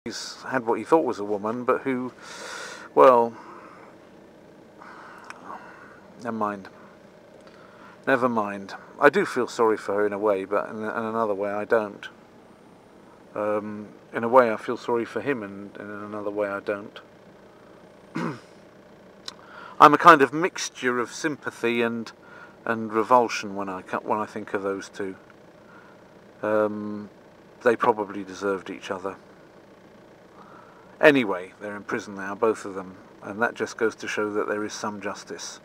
he's had what he thought was a woman, but who, well, never mind. Never mind. I do feel sorry for her in a way, but in another way I don't. In a way I feel sorry for him, and in another way I don't. I'm a kind of mixture of sympathy and revulsion when I think of those two. They probably deserved each other. Anyway, they're in prison now, both of them, and that just goes to show that there is some justice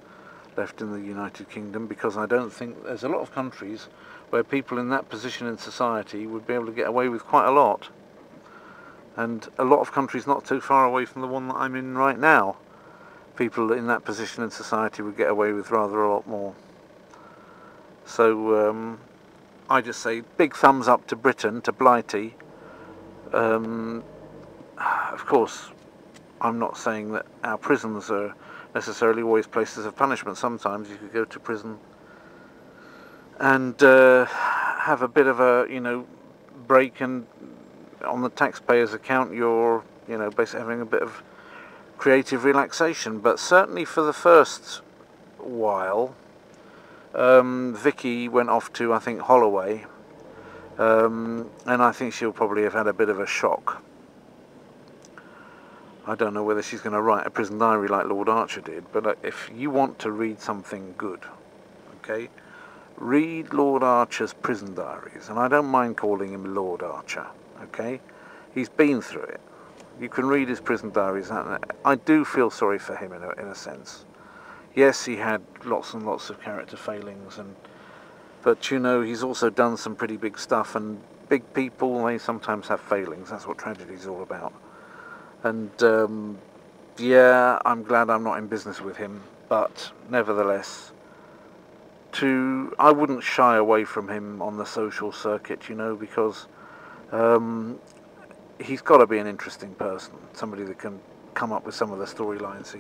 left in the United Kingdom, because I don't think there's a lot of countries where people in that position in society would be able to get away with quite a lot. And a lot of countries not too far away from the one that I'm in right now, people in that position in society would get away with rather a lot more. So I just say big thumbs up to Britain, to Blighty. Of course, I'm not saying that our prisons are necessarily always places of punishment. Sometimes you could go to prison and have a bit of a, break, and on the taxpayer's account you're, basically having a bit of creative relaxation. But certainly for the first while, Vicky went off to, I think, Holloway, and I think she'll probably have had a bit of a shock. I don't know whether she's going to write a prison diary like Lord Archer did, but if you want to read something good, okay, read Lord Archer's prison diaries. And I don't mind calling him Lord Archer, okay? He's been through it. You can read his prison diaries, and I do feel sorry for him in a sense. Yes, he had lots and lots of character failings, but he's also done some pretty big stuff, and big people, they sometimes have failings. That's what tragedy's all about. And yeah, I'm glad I'm not in business with him, but nevertheless, I wouldn't shy away from him on the social circuit, because he's got to be an interesting person, somebody that can come up with some of the storylines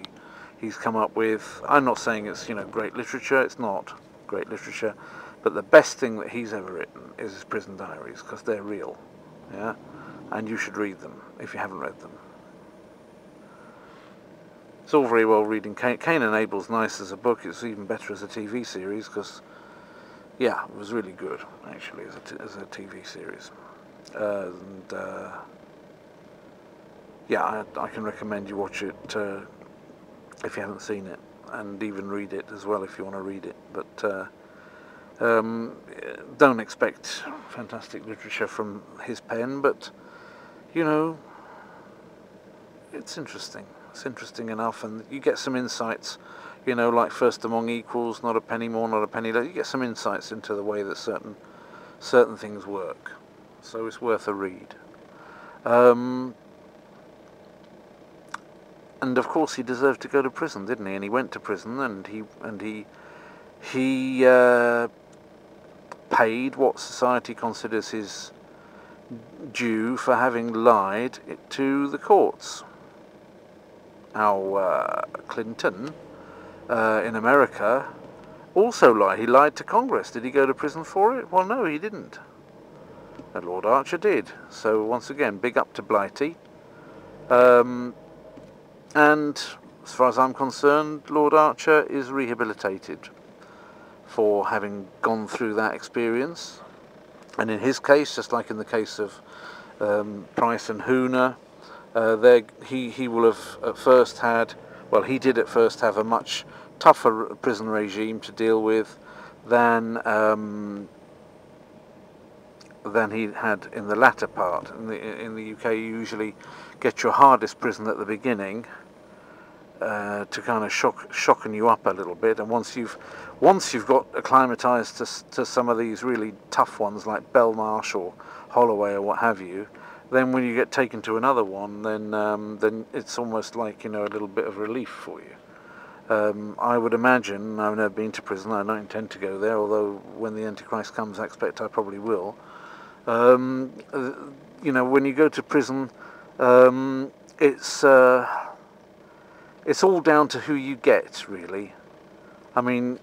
he's come up with. I'm not saying it's great literature. It's not great literature, but the best thing that he's ever written is his prison diaries, because they're real, yeah, and you should read them if you haven't read them. It's all very well reading Cain and Abel's nice as a book. It's even better as a TV series, because, yeah, it was really good, actually, as a TV series. Yeah, I can recommend you watch it if you haven't seen it, and even read it as well if you want to read it. But don't expect fantastic literature from his pen, but, it's interesting. It's interesting enough, and you get some insights, like First Among Equals, not a penny more, not a penny less. You get some insights into the way that certain things work. So it's worth a read. And of course he deserved to go to prison, didn't he? And he went to prison, and he paid what society considers his due for having lied to the courts. Now, Clinton in America also lied. He lied to Congress. Did he go to prison for it? Well, no, he didn't. And Lord Archer did. So once again, big up to Blighty. And as far as I'm concerned, Lord Archer is rehabilitated for having gone through that experience. And in his case, just like in the case of Price and Hooner, he will have at first had, well, he did at first have a much tougher prison regime to deal with than he had in the latter part. In the UK, you usually get your hardest prison at the beginning to kind of shocken you up a little bit, and once you've got acclimatized to some of these really tough ones like Belmarsh or Holloway or what have you, then when you get taken to another one, then it's almost like a little bit of relief for you. I would imagine, I've never been to prison, I don't intend to go there, although when the Antichrist comes I expect I probably will. When you go to prison, it's all down to who you get, really. I mean,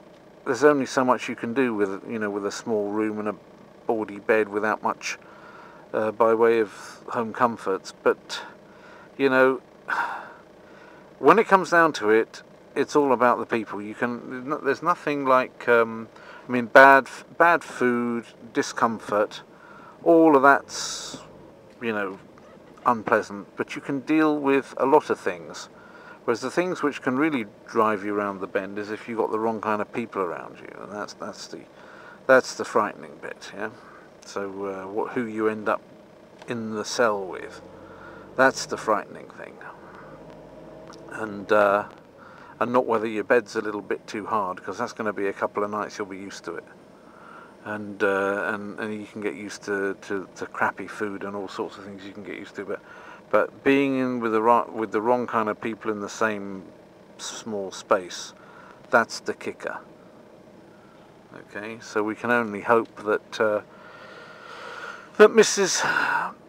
there's only so much you can do with a small room and a bawdy bed without much by way of home comforts. But, you know, when it comes down to it, it's all about the people. There's nothing like, I mean, bad food, discomfort, all of that's, you know, unpleasant. But you can deal with a lot of things. Whereas the things which can really drive you around the bend is if you've got the wrong kind of people around you, and that's the frightening bit, yeah. So who you end up in the cell with, that's the frightening thing. And not whether your bed's a little bit too hard, because that's going to be a couple of nights you'll be used to it, and you can get used to crappy food and all sorts of things you can get used to, but being in with the wrong kind of people in the same small space, that's the kicker. Okay, so we can only hope that that Mrs.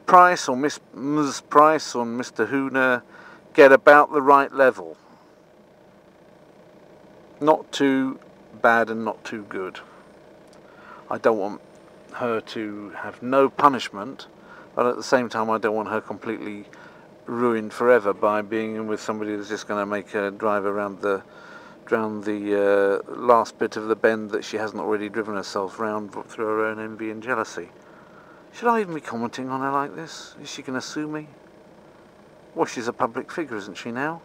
Price or Ms. Price or Mr. Hooner get about the right level. Not too bad and not too good. I don't want her to have no punishment, but at the same time I don't want her completely ruined forever by being in with somebody that's just going to make her drive around the last bit of the bend that she hasn't already driven herself round through her own envy and jealousy. Should I even be commenting on her like this? Is she going to sue me? Well, she's a public figure, isn't she now?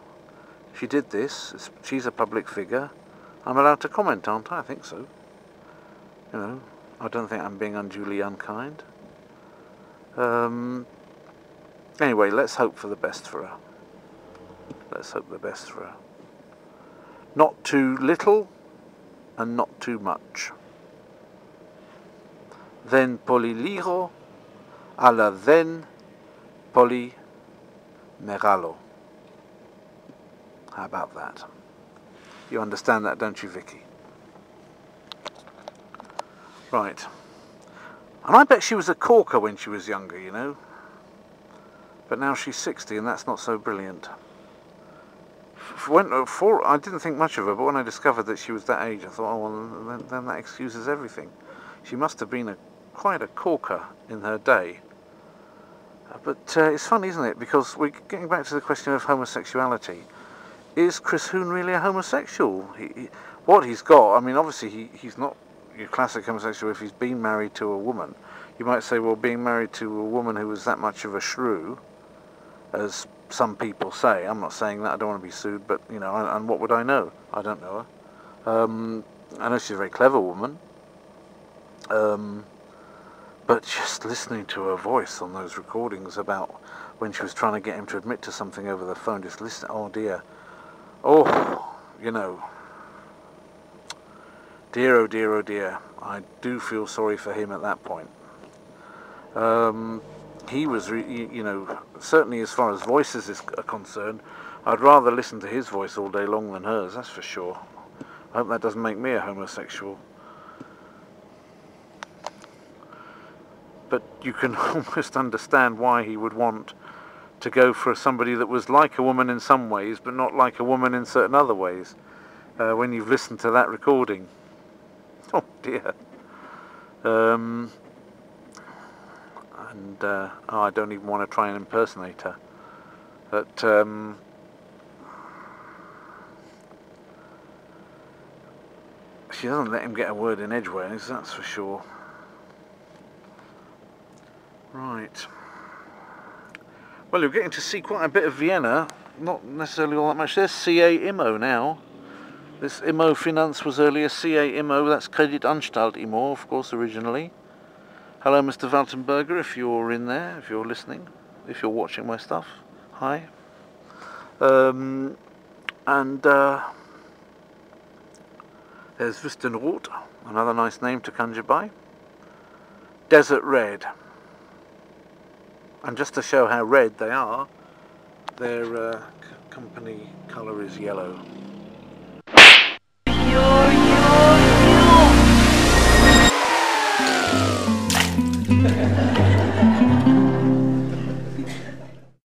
She did this. She's a public figure. I'm allowed to comment, aren't I? I think so. You know, I don't think I'm being unduly unkind. Anyway, let's hope for the best for her. Let's hope the best for her. Not too little and not too much. Δεν πολύ λίγο, αλλά δεν πολύ μεγάλο. How about that? You understand that, don't you, Vicky? Right. And I bet she was a corker when she was younger, you know. But now she's 60 and that's not so brilliant. I didn't think much of her, but when I discovered that she was that age, I thought, oh, well, then that excuses everything. She must have been quite a corker in her day. But it's funny, isn't it? Because we're getting back to the question of homosexuality. Is Chris Hoon really a homosexual? What he's got, I mean, obviously he's not your classic homosexual if he's been married to a woman. You might say, well, being married to a woman who was that much of a shrew, as some people say. I'm not saying that, I don't want to be sued, but, you know, and what would I know? I don't know her. I know she's a very clever woman. But just listening to her voice on those recordings about when she was trying to get him to admit to something over the phone, just listen, oh dear. Oh, you know. Dear, oh dear, oh dear. I do feel sorry for him at that point. He was, you know, certainly as far as voices are concerned, I'd rather listen to his voice all day long than hers, that's for sure. I hope that doesn't make me a homosexual. But you can almost understand why he would want to go for somebody that was like a woman in some ways, but not like a woman in certain other ways, when you've listened to that recording. Oh dear. I don't even want to try and impersonate her. But she doesn't let him get a word in edgeways, that's for sure. Right. Well, you're getting to see quite a bit of Vienna. Not necessarily all that much. There's CA Immo now. This Immo Finanz was earlier CA Immo. That's Kreditanstalt Immo, of course, originally. Hello, Mr. Waltenberger, if you're in there, if you're listening, if you're watching my stuff. Hi. There's Wüstenrot, another nice name to conjure by. Desert Red. And just to show how red they are, their company colour is yellow.